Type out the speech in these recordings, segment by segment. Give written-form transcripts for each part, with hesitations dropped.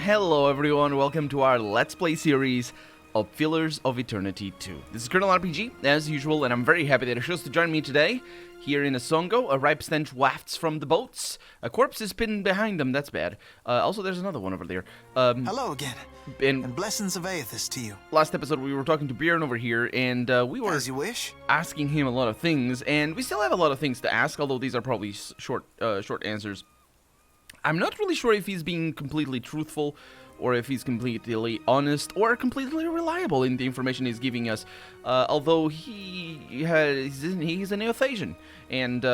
Hello everyone, welcome to our Let's Play series of Fillers of Eternity 2. This is Colonel RPG, as usual, and I'm very happy that you chose to join me today. Here in Asongo, a ripe stench wafts from the boats. A corpse is pinned behind them, that's bad. Also, there's another one over there. Hello again, and blessings of Aethys to you. Last episode, we were talking to Beren over here, and we were As you wish. asking him a lot of things, and we still have a lot of things to ask, although these are probably short answers. I'm not really sure if he's being completely truthful, or if he's completely honest, or completely reliable in the information he's giving us. Although he's a Neo-Thasian, and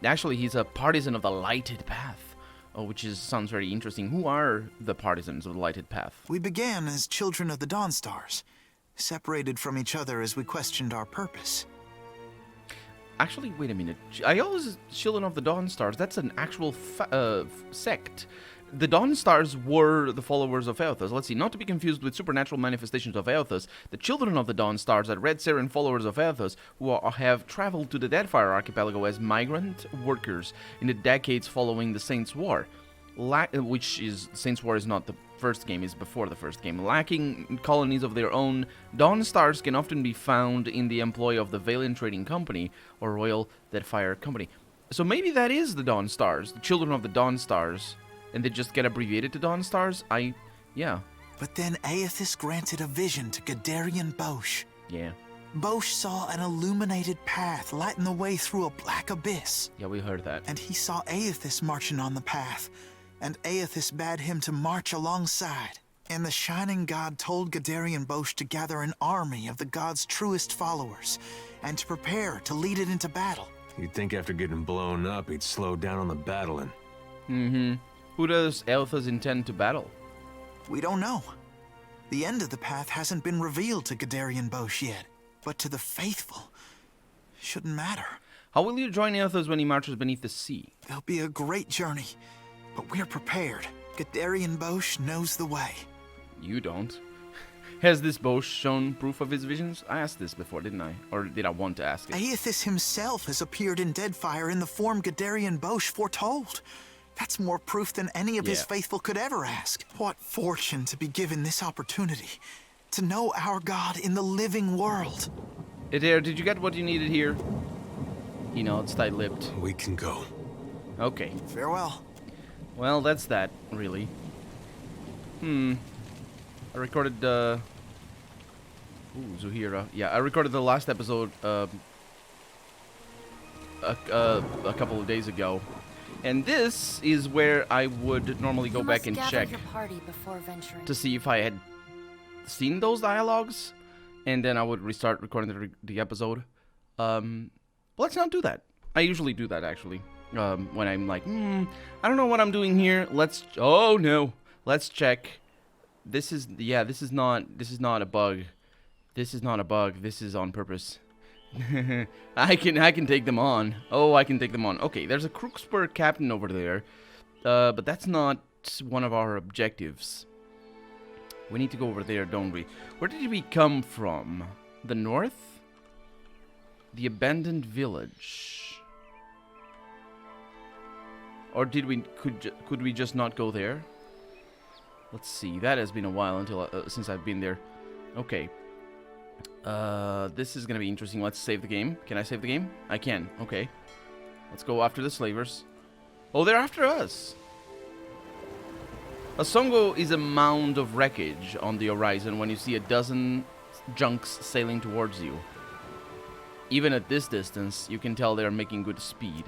actually he's a partisan of the Lighted Path, which sounds very interesting. Who are the partisans of the Lighted Path? We began as children of the Dawn Stars, separated from each other as we questioned our purpose. Actually, wait a minute. I always Children of the Dawn Stars. That's an actual sect. The Dawn Stars were the followers of Aethys. Let's see, not to be confused with supernatural manifestations of Aethys. The Children of the Dawn Stars are Red Saren followers of Aethys who have traveled to the Deadfire archipelago as migrant workers in the decades following the Saints' War. Saints' War is not the first game, is before the first game. Lacking colonies of their own, Dawn Stars can often be found in the employ of the Valiant Trading Company or Royal Deadfire Company. So maybe that is the Dawn Stars, the Children of the Dawn Stars, and they just get abbreviated to Dawn Stars? Yeah. But then Aethys granted a vision to Gadarian Bosch. Yeah. Bosch saw an illuminated path lighting the way through a black abyss. Yeah, we heard that. And he saw Aethys marching on the path, and Aethys bade him to march alongside. And the Shining God told Gadarian Bosch to gather an army of the God's truest followers, and to prepare to lead it into battle. You'd think after getting blown up, he'd slow down on the battling. Mm-hmm. Who does Aethys intend to battle? We don't know. The end of the path hasn't been revealed to Gadarian Bosch yet, but to the faithful, shouldn't matter. How will you join Aethys when he marches beneath the sea? There'll be a great journey, but we're prepared. Gadarian Bosch knows the way. You don't. Has this Bosch shown proof of his visions? I asked this before, didn't I? Or did I want to ask it? Aethys himself has appeared in Deadfire in the form Gadarian Bosch foretold. That's more proof than any of his faithful could ever ask. What fortune to be given this opportunity, to know our God in the living world. Adair, did you get what you needed here? He nods, tight-lipped. We can go. Okay. Farewell. Well, that's that, really. I recorded, Ooh, Zuhira. Yeah, I recorded the last episode, a couple of days ago. And this is where I would normally go back and check to see if I had seen those dialogues, and then I would restart recording the episode. Let's not do that. I usually do that, actually. When I'm like, I don't know what I'm doing here. Oh no, let's check. This is not a bug. This is not a bug. This is on purpose. I can take them on. Oh, I can take them on. Okay, there's a Crookspur captain over there, but that's not one of our objectives. We need to go over there, don't we? Where did we come from? The north? The abandoned village? Or could we just not go there? Let's see. That has been a while since I've been there. Okay. This is gonna be interesting. Let's save the game. Can I save the game? I can. Okay. Let's go after the slavers. Oh, they're after us. Asongo is a mound of wreckage on the horizon when you see a dozen junks sailing towards you. Even at this distance, you can tell they are making good speed.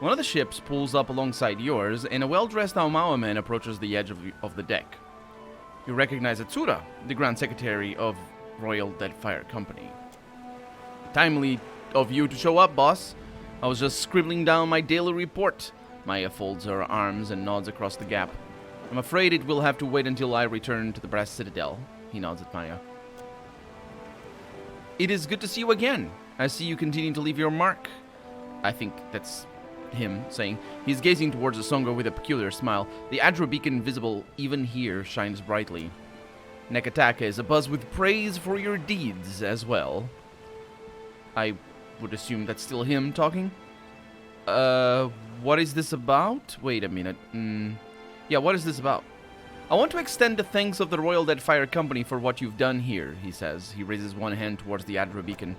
One of the ships pulls up alongside yours, and a well-dressed Aomawa man approaches the edge of the deck. You recognize Atsura, the Grand Secretary of Royal Deadfire Company. Timely of you to show up, boss. I was just scribbling down my daily report. Maya folds her arms and nods across the gap. I'm afraid it will have to wait until I return to the Brass Citadel. He nods at Maya. It is good to see you again. I see you continue to leave your mark. I think that's him saying. He's gazing towards Asongo with a peculiar smile. The Adra beacon visible even here shines brightly. Nekataka is abuzz with praise for your deeds as well. I would assume that's still him talking. What is this about? Wait a minute. Yeah, what is this about? I want to extend the thanks of the Royal Deadfire Company for what you've done here, he says. He raises one hand towards the Adra beacon.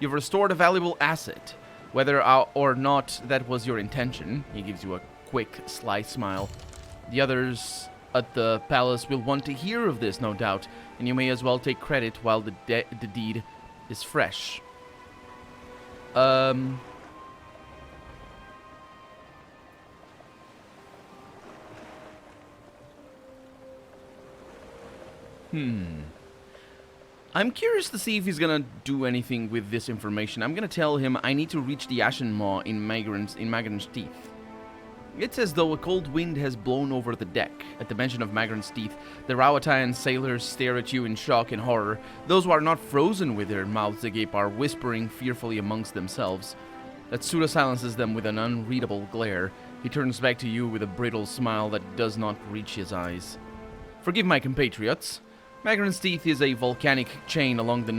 You've restored a valuable asset. Whether or not that was your intention, he gives you a quick, sly smile. The others at the palace will want to hear of this, no doubt, and you may as well take credit while the deed is fresh. I'm curious to see if he's gonna do anything with this information. I'm gonna tell him I need to reach the Ashen Maw in Magran's Teeth. It's as though a cold wind has blown over the deck. At the mention of Magran's Teeth, the Rawatayan sailors stare at you in shock and horror. Those who are not frozen with their mouths agape are whispering fearfully amongst themselves. Atsuda silences them with an unreadable glare. He turns back to you with a brittle smile that does not reach his eyes. Forgive my compatriots. Magran's Teeth is a volcanic chain along the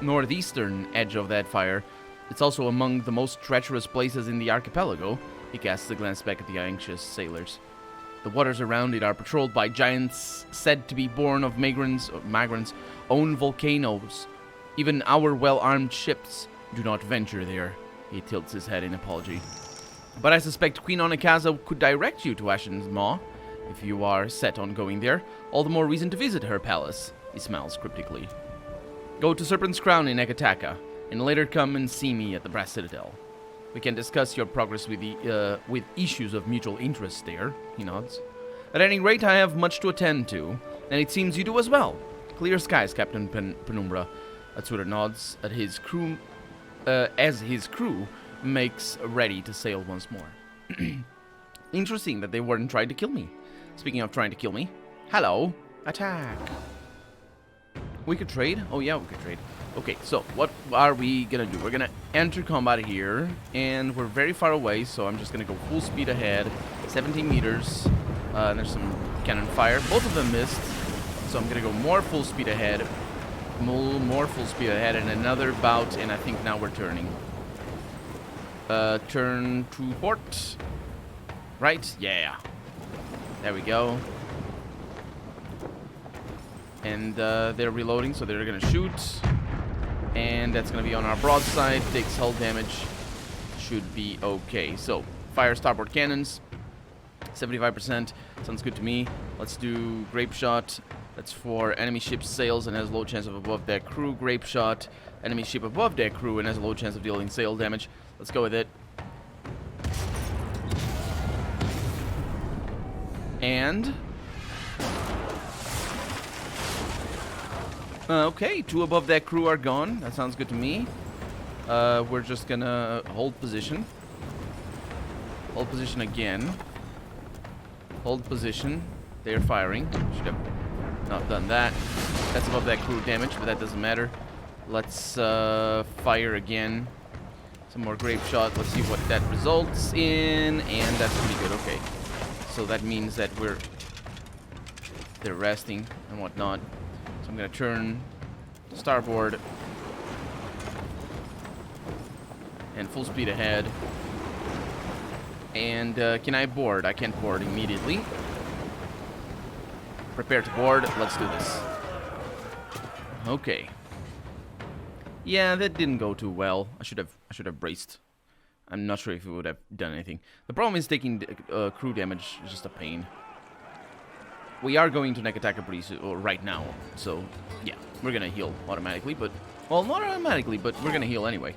northeastern edge of Deadfire. It's also among the most treacherous places in the archipelago. He casts a glance back at the anxious sailors. The waters around it are patrolled by giants said to be born of Magran's own volcanoes. Even our well-armed ships do not venture there. He tilts his head in apology. But I suspect Queen Onikaza could direct you to Ashen's Maw. If you are set on going there, all the more reason to visit her palace. He smiles cryptically. Go to Serpent's Crown in Ekataka, and later come and see me at the Brass Citadel. We can discuss your progress with issues of mutual interest there, he nods. At any rate, I have much to attend to, and it seems you do as well. Clear skies, Captain Penumbra. Atsuda nods at his crew, as his crew makes ready to sail once more. Interesting that they weren't trying to kill me. Speaking of trying to kill me, hello, attack. We could trade? Oh yeah, we could trade. Okay, so what are we gonna do? We're gonna enter combat here, and we're very far away, so I'm just gonna go full speed ahead, 17 meters. There's some cannon fire. Both of them missed, so I'm gonna go more full speed ahead, more full speed ahead, and another bout, and I think now we're turning. Turn to port. Right? Yeah. There we go. And they're reloading, so they're gonna shoot. And that's gonna be on our broadside. Takes hull damage. Should be okay. So, fire starboard cannons. 75%. Sounds good to me. Let's do grape shot. That's for enemy ship's sails and has low chance of above deck crew. Grape shot. Enemy ship above deck crew and has a low chance of dealing sail damage. Let's go with it. And okay, 2 above deck crew are gone. That sounds good to me. We're just gonna hold position. Hold position again. Hold position. They're firing. Should have not done that. That's above deck crew damage, but that doesn't matter. Let's fire again. Some more grape shot. Let's see what that results in, and that's pretty good. Okay. So that means that they're resting and whatnot. So I'm gonna turn starboard and full speed ahead. And can I board? I can't board immediately. Prepare to board. Let's do this. Okay. Yeah, that didn't go too well. I should have braced. I'm not sure if it would have done anything. The problem is taking crew damage is just a pain. We are going to Nekataka pretty soon, or right now, so yeah, we're gonna heal automatically, but, well, not automatically, but we're gonna heal anyway.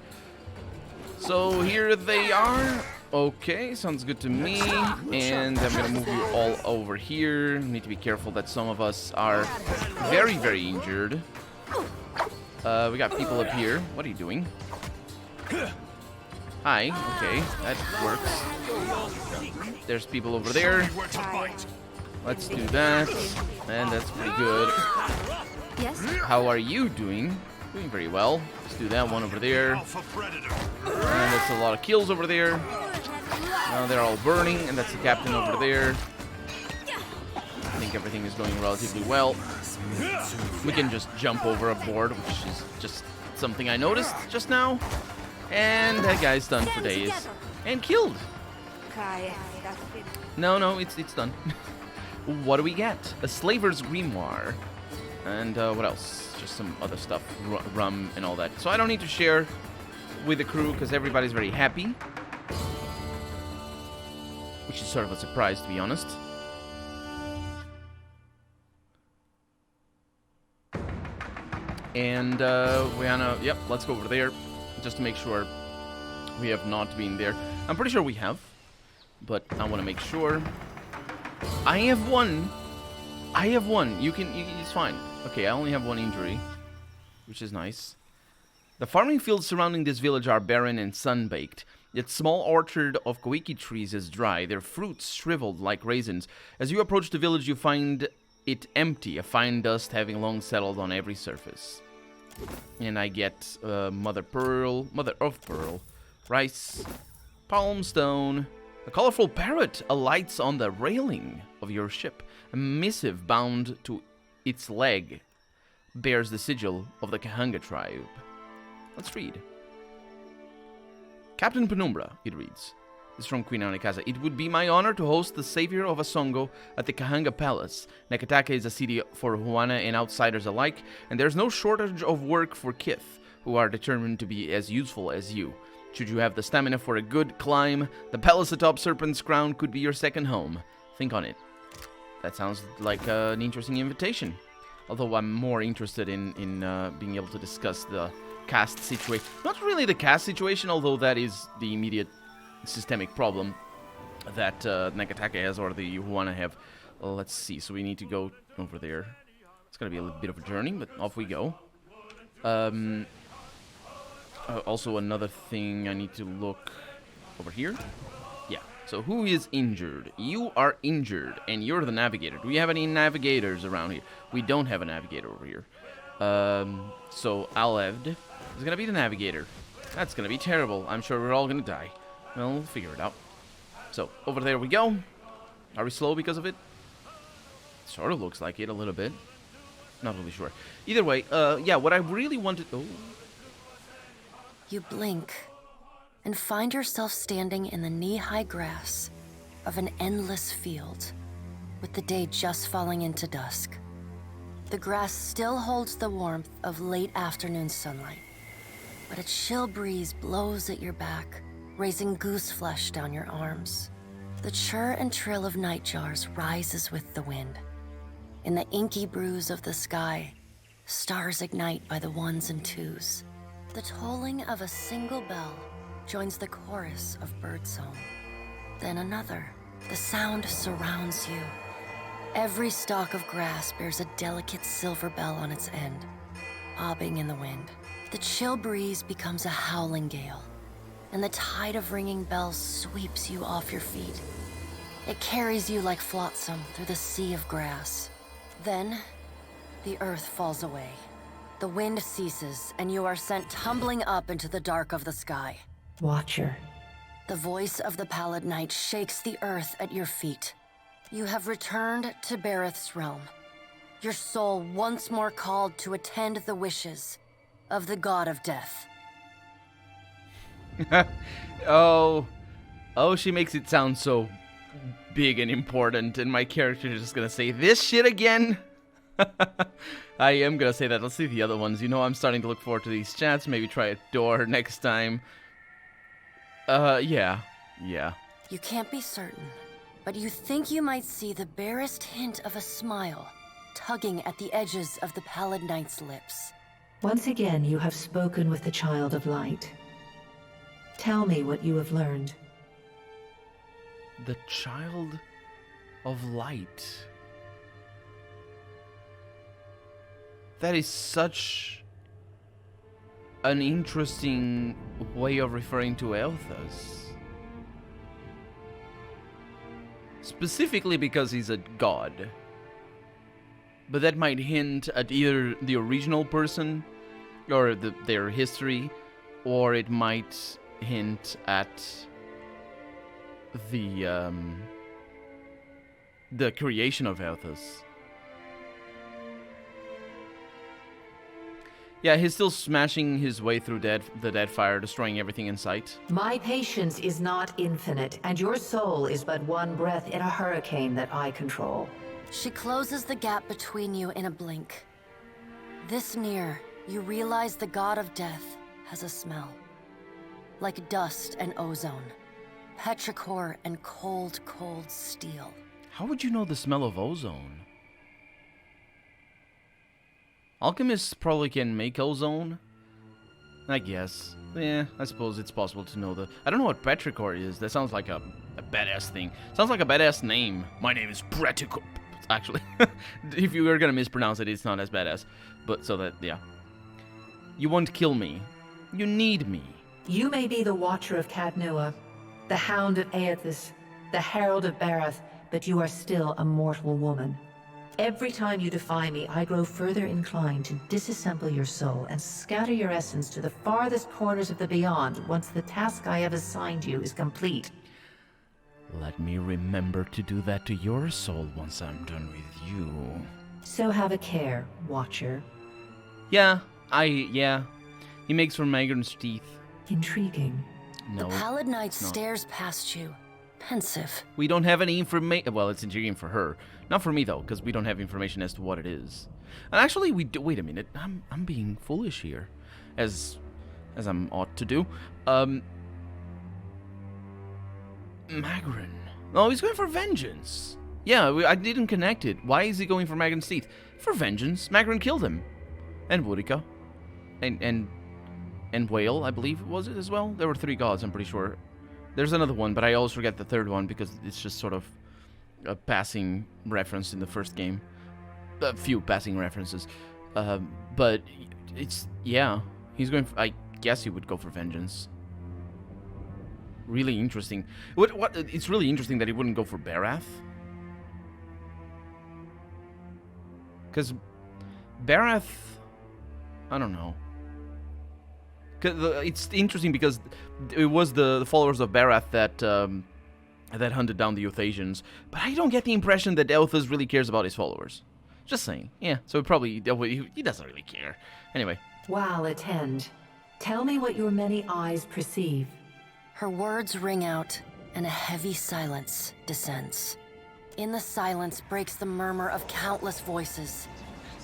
So here they are. Okay, sounds good to me, and I'm gonna move you all over here. Need to be careful that some of us are very, very injured. We got people up here. What are you doing? Hi, okay, that works. There's people over there. Let's do that, and that's pretty good. Yes? How are you doing? Doing very well. Let's do that one over there. And that's a lot of kills over there. Now they're all burning, and that's the captain over there. I think everything is going relatively well. We can just jump over a board, which is just something I noticed just now. And that guy's done for days. And killed. No, it's done. what do we get? A slaver's grimoire. And what else? Just some other stuff. Rum and all that. So I don't need to share with the crew because everybody's very happy. Which is sort of a surprise, to be honest. And yep, let's go over there just to make sure we have not been there. I'm pretty sure we have, but I want to make sure. I have one. It's fine. Okay, I only have one injury, which is nice. The farming fields surrounding this village are barren and sun-baked. Its small orchard of koiki trees is dry, their fruits shriveled like raisins. As you approach the village, you find it empty, a fine dust having long settled on every surface. And I get mother of pearl, rice, palm stone. A colorful parrot alights on the railing of your ship. A missive bound to its leg bears the sigil of the Kahanga tribe. Let's read. Captain Penumbra, it reads. This is from Queen Anikaza. It would be my honor to host the savior of Asongo at the Kahanga Palace. Nekataka is a city for Huana and outsiders alike, and there's no shortage of work for Kith, who are determined to be as useful as you. Should you have the stamina for a good climb, the palace atop Serpent's Crown could be your second home. Think on it. That sounds like an interesting invitation. Although I'm more interested in being able to discuss the caste situation. Not really the caste situation, although that is the immediate systemic problem that Nekataka has or the Huana have. Let's see, so we need to go over there. It's gonna be a little bit of a journey, but off we go. Also another thing, I need to look over here. Yeah, so who is injured? You are injured, and you're the navigator. Do we have any navigators around here? We don't have a navigator over here. So Alevd is gonna be the navigator. That's gonna be terrible. I'm sure we're all gonna die. Well, we'll figure it out. So, over there we go. Are we slow because of it? Sort of looks like it a little bit. Not really sure. Either way, yeah, what I really wanted... Oh. You blink and find yourself standing in the knee-high grass of an endless field, with the day just falling into dusk. The grass still holds the warmth of late afternoon sunlight, but a chill breeze blows at your back, raising goose flesh down your arms. The chirr and trill of nightjars rises with the wind. In the inky bruise of the sky, stars ignite by the ones and twos. The tolling of a single bell joins the chorus of birdsong. Then another. The sound surrounds you. Every stalk of grass bears a delicate silver bell on its end, bobbing in the wind. The chill breeze becomes a howling gale, and the tide of ringing bells sweeps you off your feet. It carries you like flotsam through the sea of grass. Then, the earth falls away. The wind ceases, and you are sent tumbling up into the dark of the sky. Watcher. The voice of the Pallid Knight shakes the earth at your feet. You have returned to Bereth's realm. Your soul once more called to attend the wishes of the god of death. Oh, she makes it sound so big and important, and my character is just gonna say this shit again. I am gonna say that. Let's see the other ones. You know, I'm starting to look forward to these chats. Maybe try a door next time. Yeah. You can't be certain, but you think you might see the barest hint of a smile tugging at the edges of the Pallid Knight's lips. Once again, you have spoken with the Child of Light. Tell me what you have learned. The Child of Light. That is such an interesting way of referring to Elthas. Specifically because he's a god. But that might hint at either the original person, or their history, or it might hint at the creation of Elthas. Yeah, he's still smashing his way through the Deadfire, destroying everything in sight. My patience is not infinite, and your soul is but one breath in a hurricane that I control. She closes the gap between you in a blink. This near, you realize the god of death has a smell. Like dust and ozone. Petrichor and cold, cold steel. How would you know the smell of ozone? Alchemists probably can make ozone. I guess. Yeah, I suppose it's possible to know the... I don't know what Petrichor is. That sounds like a badass thing. Sounds like a badass name. My name is Petrichor. Actually, if you were gonna mispronounce it, it's not as badass. But so that, yeah. You won't kill me. You need me. You may be the Watcher of Cadnua, the Hound of Aethys, the Herald of Barath, but you are still a mortal woman. Every time you defy me, I grow further inclined to disassemble your soul and scatter your essence to the farthest corners of the beyond once the task I have assigned you is complete. Let me remember to do that to your soul once I'm done with you. So have a care, Watcher. Yeah. He makes for Magron's teeth. Intriguing. No. The Pallid Knight stares past you, pensive. We don't have any information. Well, it's intriguing for her. Not for me, though, because we don't have information as to what it is. And actually, we do... Wait a minute. I'm being foolish here. As I'm ought to do. Magron. Oh, he's going for vengeance. Yeah, I didn't connect it. Why is he going for Magron's teeth? For vengeance. Magron killed him. And Woodica. And Whale, I believe, was it as well? There were 3 gods, I'm pretty sure. There's another one, but I always forget the third one because it's just sort of a passing reference in the first game. A few passing references. But it's... Yeah. He's going for... I guess he would go for vengeance. Really interesting. It's really interesting that he wouldn't go for Barath. Because Barath... I don't know. It's interesting because it was the followers of Barath that hunted down the Euthasians, but I don't get the impression that Elthas really cares about his followers. Just saying. Yeah, so he doesn't really care. Anyway. While attend. Tell me what your many eyes perceive. Her words ring out, and a heavy silence descends. In the silence breaks the murmur of countless voices.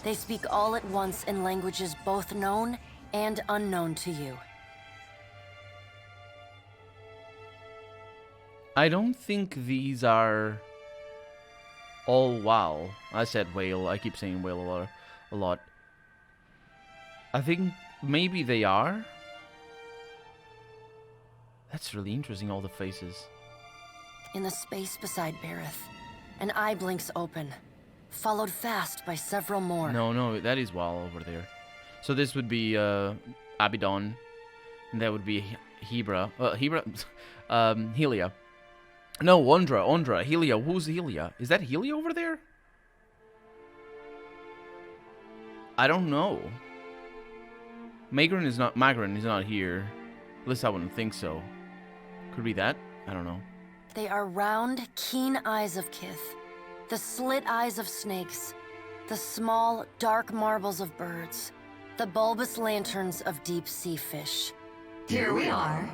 They speak all at once in languages both known and unknown to you. I don't think these are all WoW. I said whale. I keep saying whale a lot. I think maybe they are. That's really interesting, all the faces. In the space beside Barath, an eye blinks open, followed fast by several more. No, that is WoW over there. So this would be Abaddon, and that would be Helia. No, Ondra, Helia. Who's Helia? Is that Helia over there? I don't know. Magron is not here. At least I wouldn't think so. Could be that. I don't know. They are round, keen eyes of Kith, the slit eyes of snakes, the small, dark marbles of birds, the bulbous lanterns of deep-sea fish. Here we are.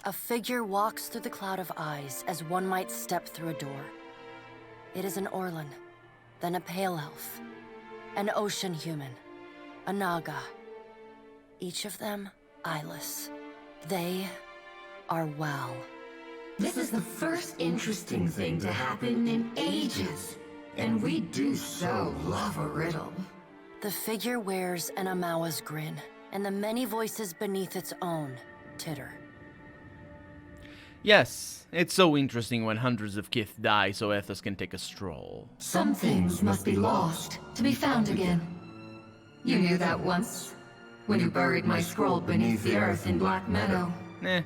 A figure walks through the cloud of eyes as one might step through a door. It is an Orlan, then a pale elf, an ocean human, a Naga. Each of them eyeless. They are Wal. This is the first interesting thing to happen in ages, and we do so love a riddle. The figure wears an Amawa's grin, and the many voices beneath its own titter. Yes, it's so interesting when hundreds of Kith die so Ethos can take a stroll. Some things must be lost to be found again. You knew that once, when you buried my scroll beneath the earth in Black Meadow. Eh.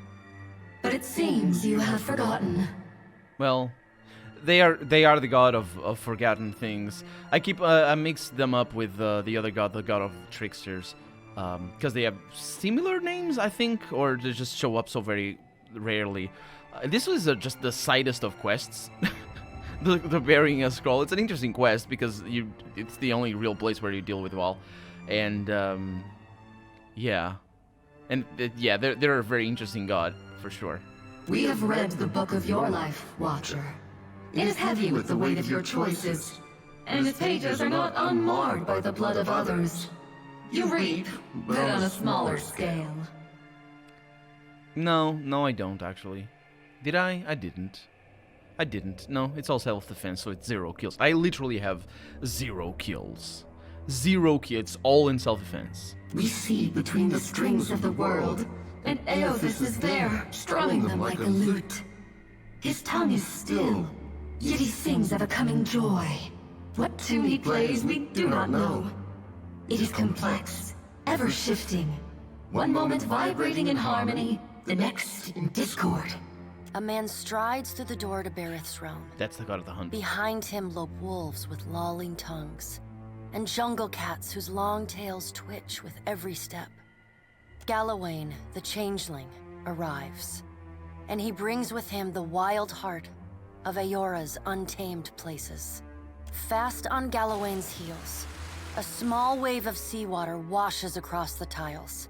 But it seems you have forgotten. Well, they are the god of forgotten things. I mix them up with the other god, the god of tricksters, because they have similar names, I think, or they just show up so very rarely. This was just the sidest of quests. the burying a scroll. It's an interesting quest because it's the only real place where you deal with Wal, and yeah, and yeah, they're a very interesting god for sure. We have read the book of your life, Watcher. It is heavy with the weight of your choices, and its pages are not unmarred by the blood of others. You reap, but on a smaller scale. No, I don't actually. Did I? I didn't. No, it's all self-defense, so it's 0 kills. I literally have 0 kills. 0 kills, it's all in self-defense. We see between the strings of the world, and Eothas is there, strumming them like a lute. His tongue is still, yet he sings of a coming joy. What tune he plays, we do not know. It is complex, ever-shifting. One moment vibrating in harmony, the next in discord. A man strides through the door to Bereth's realm. That's the god of the hunt. Behind him lope wolves with lolling tongues, and jungle cats whose long tails twitch with every step. Galawain, the changeling, arrives, and he brings with him the wild heart of Eora's untamed places. Fast on Galawain's heels, a small wave of seawater washes across the tiles.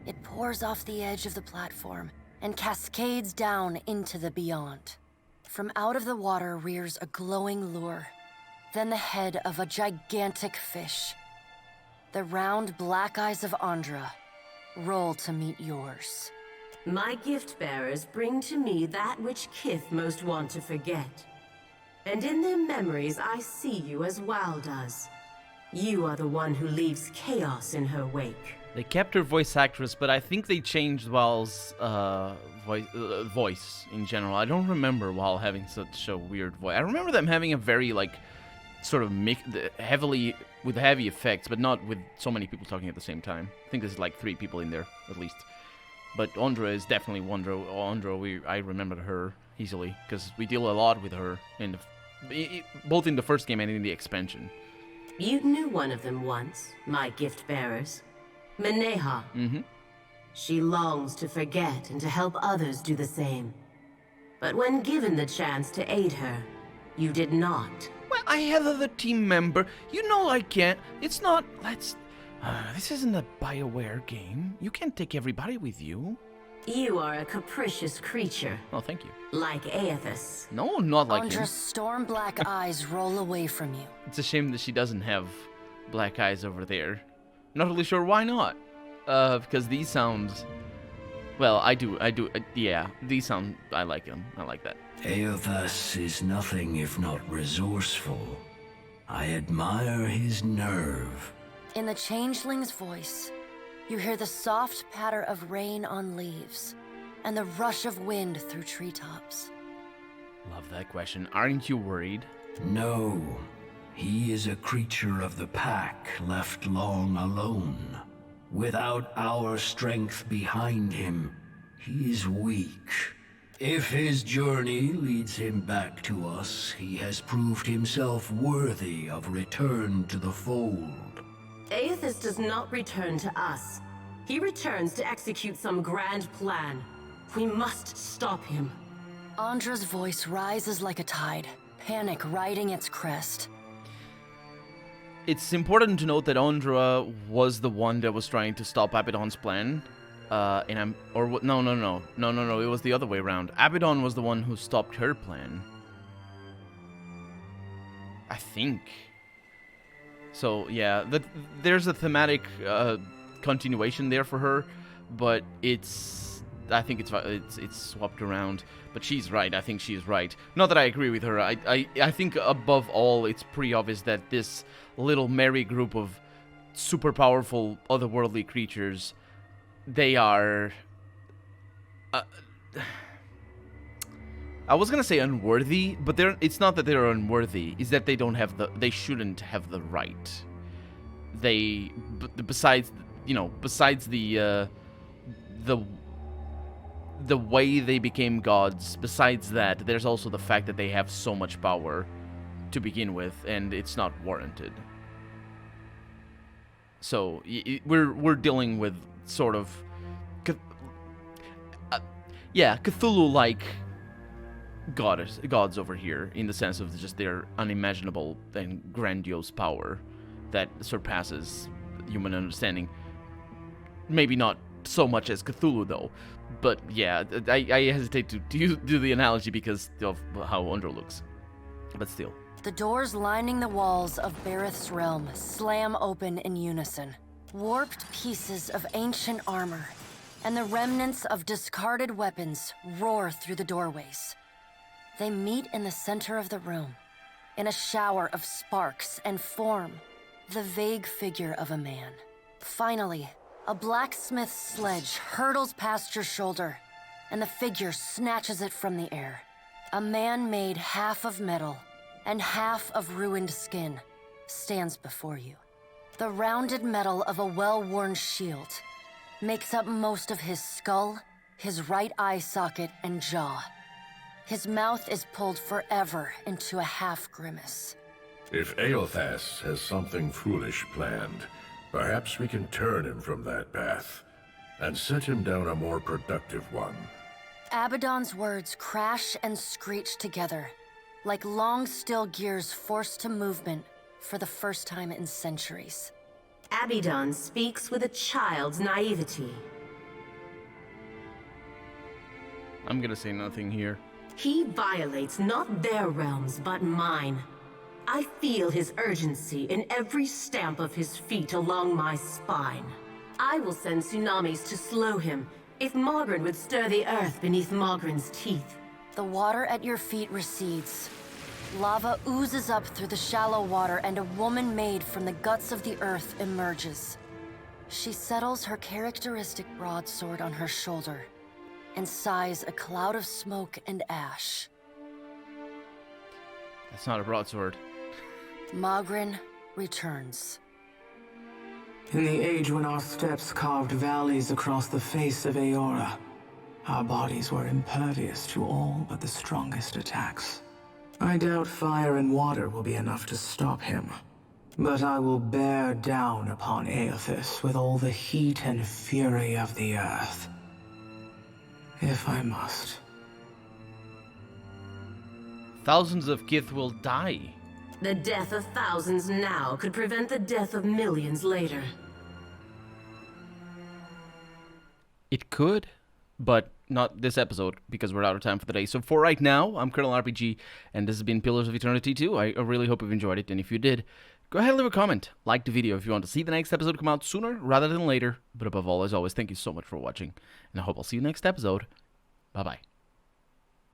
It pours off the edge of the platform and cascades down into the beyond. From out of the water rears a glowing lure, then the head of a gigantic fish. The round black eyes of Andra roll to meet yours. My gift-bearers bring to me that which Kith most want to forget. And in their memories I see you as Wal does. You are the one who leaves chaos in her wake. They kept her voice actress, but I think they changed Wal's voice in general. I don't remember Wal having such a weird voice. I remember them having a very, like, sort of heavy effects, but not with so many people talking at the same time. I think there's like 3 people in there, at least. But Andra is definitely Andra. I remember her easily, because we deal a lot with her, both in the first game and in the expansion. You knew one of them once, my gift-bearers. Meneha. Mm-hmm. She longs to forget and to help others do the same. But when given the chance to aid her, you did not. Well, I have other team member. You know I can't. It's not. This isn't a BioWare game. You can't take everybody with you. You are a capricious creature. Oh, thank you. Like Eothas. No, not like him. Andra's storm black eyes roll away from you. It's a shame that she doesn't have black eyes over there. Not really sure why not. Because these sounds... Well, I do, yeah. These sound... I like them. I like that. Eothas is nothing if not resourceful. I admire his nerve. In the changeling's voice, you hear the soft patter of rain on leaves and the rush of wind through treetops. Love that question. Aren't you worried? No. He is a creature of the pack, left long alone. Without our strength behind him, he is weak. If his journey leads him back to us, he has proved himself worthy of return to the fold. Eothas does not return to us. He returns to execute some grand plan. We must stop him. Andra's voice rises like a tide, panic riding its crest. It's important to note that Andra was the one that was trying to stop Abaddon's plan. No, it was the other way around. Abaddon was the one who stopped her plan. I think. So, yeah, there's a thematic continuation there for her, but I think it's swapped around. But she's right. I think she's right. Not that I agree with her. I think above all, it's pretty obvious that this little merry group of super powerful otherworldly creatures, they are... I was gonna say unworthy, but it's not that they're unworthy. It's that they don't have they shouldn't have the right. Besides the way they became gods, besides that, there's also the fact that they have so much power to begin with, and it's not warranted. So we're dealing with sort of, Cthulhu-like gods over here, in the sense of just their unimaginable and grandiose power that surpasses human understanding. Maybe not so much as Cthulhu, though. But yeah, I hesitate to do the analogy because of how Andra looks. But still. The doors lining the walls of Bereth's realm slam open in unison. Warped pieces of ancient armor and the remnants of discarded weapons roar through the doorways. They meet in the center of the room, in a shower of sparks, and form the vague figure of a man. Finally, a blacksmith's sledge hurtles past your shoulder, and the figure snatches it from the air. A man made half of metal and half of ruined skin stands before you. The rounded metal of a well-worn shield makes up most of his skull, his right eye socket, and jaw. His mouth is pulled forever into a half grimace. If Eothas has something foolish planned, perhaps we can turn him from that path and set him down a more productive one. Abaddon's words crash and screech together, like long steel gears forced to movement for the first time in centuries. Abaddon speaks with a child's naivety. I'm gonna say nothing here. He violates not their realms, but mine. I feel his urgency in every stamp of his feet along my spine. I will send tsunamis to slow him, if Mogren would stir the earth beneath Mogren's teeth. The water at your feet recedes. Lava oozes up through the shallow water, and a woman made from the guts of the earth emerges. She settles her characteristic broadsword on her shoulder and sighs a cloud of smoke and ash. That's not a broadsword. Mogren returns. In the age when our steps carved valleys across the face of Eora, our bodies were impervious to all but the strongest attacks. I doubt fire and water will be enough to stop him. But I will bear down upon Eothas with all the heat and fury of the earth. If I must. Thousands of Kith will die. The death of thousands now could prevent the death of millions later. It could, but not this episode, because we're out of time for the day. So for right now, I'm Colonel RPG, and this has been Pillars of Eternity 2. I really hope you've enjoyed it, and if you did, go ahead and leave a comment. Like the video if you want to see the next episode come out sooner rather than later. But above all, as always, thank you so much for watching, and I hope I'll see you next episode. Bye-bye.